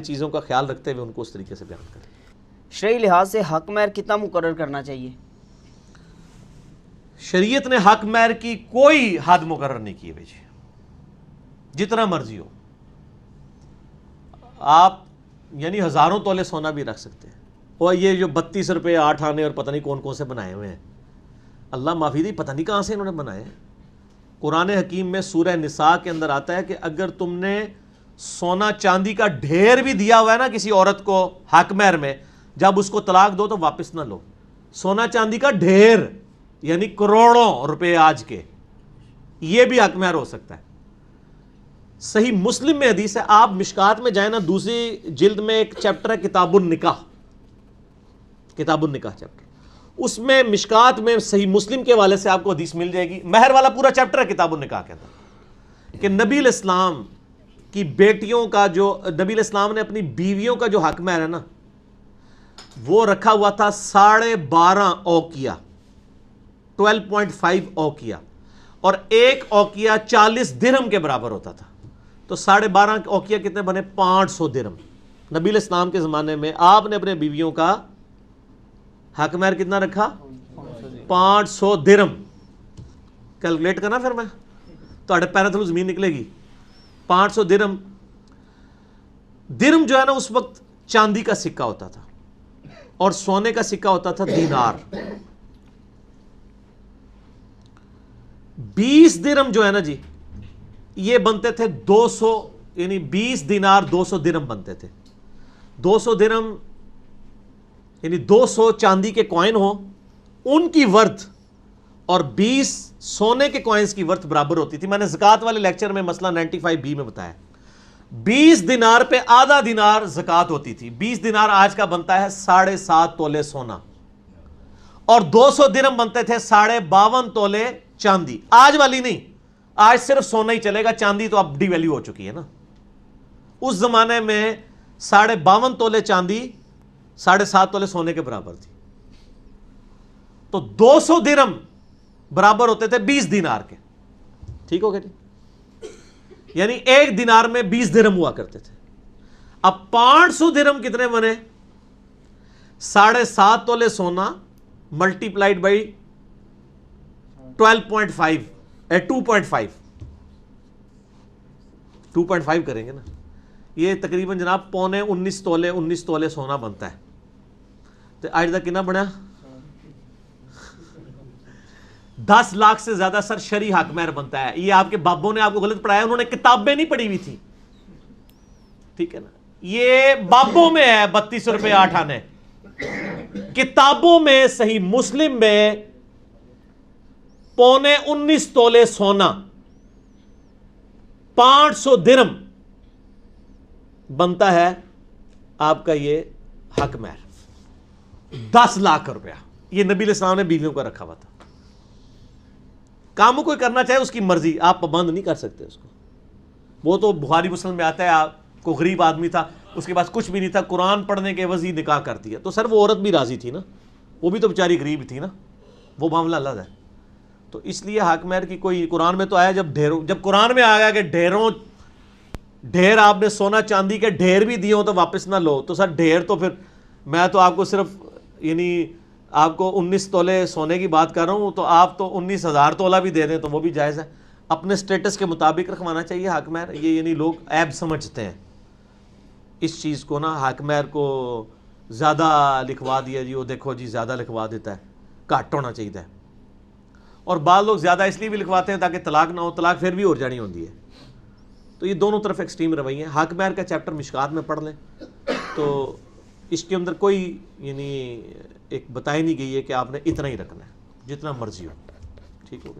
چیزوں کا خیال رکھتے ہوئے ان کو اس طریقے سے بیان کریں۔ شرعی لحاظ سے حق مہر کتنا مقرر کرنا چاہیے؟ شریعت نے حق مہر کی کوئی حد مقرر نہیں کی ہے جی، جتنا مرضی ہو آپ یعنی ہزاروں تولے سونا بھی رکھ سکتے ہیں۔ اور یہ جو 32 روپے 8 آنے اور پتہ نہیں کون کون سے بنائے ہوئے ہیں، اللہ معافی دی پتہ نہیں کہاں سے انہوں نے بنائے ہیں۔ قرآن حکیم میں سورہ نساء کے اندر آتا ہے کہ اگر تم نے سونا چاندی کا ڈھیر بھی دیا ہوا ہے نا کسی عورت کو حق مہر میں، جب اس کو طلاق دو تو واپس نہ لو۔ سونا چاندی کا ڈھیر یعنی کروڑوں روپے آج کے، یہ بھی حق مہر ہو سکتا ہے۔ صحیح مسلم میں حدیث ہے، آپ مشکات میں جائیں نا، دوسری جلد میں ایک چیپٹر ہے کتاب النکاح، کتاب النکاح چیپٹر، اس میں مشکات میں صحیح مسلم کے حوالے سے آپ کو حدیث مل جائے گی، مہر والا پورا چیپٹر ہے کتاب النکاح کے اندر، کہ نبی علیہ السلام کی بیٹیوں کا جو نبی علیہ السلام نے اپنی بیویوں کا جو حق مہر ہے نا وہ رکھا ہوا تھا 12.5 اوقیہ، 12.5 اوقیہ، اور ایک اوقیہ 40 درہم کے برابر ہوتا تھا، تو 12.5 اوقیہ کتنے بنے؟ 500 درہم۔ نبی علیہ السلام کے زمانے میں آپ نے اپنے بیویوں کا حق مہر کتنا رکھا؟ 500 درہم۔ کیلکولیٹ کرنا پھر میں تو پیرا تھلو زمین نکلے گی۔ 500 درہم، درہم جو ہے نا اس وقت چاندی کا سکہ ہوتا تھا اور سونے کا سکہ ہوتا تھا دینار۔ 20 درہم جو ہے نا جی یہ بنتے تھے 200، یعنی 20 دینار 200 درہم بنتے تھے۔ 200 درہم یعنی 200 چاندی کے کوائن ہو، ان کی ورتھ اور 20 سونے کے کوائنز کی ورتھ برابر ہوتی تھی۔ میں نے زکوٰۃ والے لیکچر میں مسئلہ 95B میں بتایا، 20 دینار پہ آدھا دینار زکوٰۃ ہوتی تھی۔ 20 دینار آج کا بنتا ہے 7.5 تولے سونا، اور 200 درہم بنتے تھے 52.5 تولے چاندی۔ آج والی نہیں، آج صرف سونا ہی چلے گا، چاندی تو اب ڈی ویلیو ہو چکی ہے نا۔ اس زمانے میں 52.5 تولے چاندی 7.5 تولے سونے کے برابر تھی، تو 200 درہم برابر ہوتے تھے 20 دینار کے۔ ٹھیک ہو گیا جی؟ یعنی ایک دینار میں 20 درہم ہوا کرتے تھے۔ اب 500 درہم کتنے بنے؟ 7.5 تولے سونا ملٹی پلائڈ بائی 12.5 2.5 2.5 کریں گے نا، یہ تقریباً جناب 19 تولے سونا بنتا ہے۔ تو آج تک کتنا بنا؟ 10 لاکھ سے زیادہ سر شرعی حق مہر بنتا ہے۔ یہ آپ کے بابوں نے آپ کو غلط پڑھایا، انہوں نے کتابیں نہیں پڑھی ہوئی تھی، ٹھیک ہے نا؟ یہ بابوں میں ہے 32 روپے 8 آنے، کتابوں میں صحیح مسلم میں 19 تولے سونا 500 درہم بنتا ہے آپ کا یہ حق مہر، 10 لاکھ روپیہ۔ یہ نبی علیہ السلام نے بیویوں کا رکھا ہوا تھا۔ کاموں کوئی کرنا چاہے اس کی مرضی، آپ پابند نہیں کر سکتے اس کو۔ وہ تو بخاری مسلم میں آتا ہے، آپ کو غریب آدمی تھا، اس کے پاس کچھ بھی نہیں تھا، قرآن پڑھنے کے عوض ہی نکاح کر دیا، تو سر وہ عورت بھی راضی تھی نا، وہ بھی تو بیچاری غریب تھی نا، وہ معاملہ الگ ہے۔ تو اس لیے حق مہر کی کوئی، قرآن میں تو آیا جب قرآن میں آیا کہ ڈھیر آپ نے سونا چاندی کے ڈھیر بھی دیے ہوں تو واپس نہ لو، تو سر ڈھیر تو پھر میں تو آپ کو صرف یعنی آپ کو 19 تولے سونے کی بات کر رہا ہوں، تو آپ تو 19,000 تولہ بھی دے دیں تو وہ بھی جائز ہے۔ اپنے سٹیٹس کے مطابق رکھوانا چاہیے حق مہر۔ یہ یعنی لوگ عیب سمجھتے ہیں اس چیز کو نا، حق مہر کو زیادہ لکھوا دیا جی، وہ دیکھو جی زیادہ لکھوا دیتا ہے، گھٹ ہونا چاہیے ہے۔ اور بعض لوگ زیادہ اس لیے بھی لکھواتے ہیں تاکہ طلاق نہ ہو، طلاق پھر بھی ہو جانی ہوتی ہے۔ تو یہ دونوں طرف ایکسٹریم رویے ہیں۔ حق مہر کا چیپٹر مشکات میں پڑھ لیں تو اس کے اندر کوئی یعنی ایک بتائی نہیں گئی ہے کہ آپ نے اتنا ہی رکھنا ہے، جتنا مرضی ہو۔ ٹھیک ہو گیا؟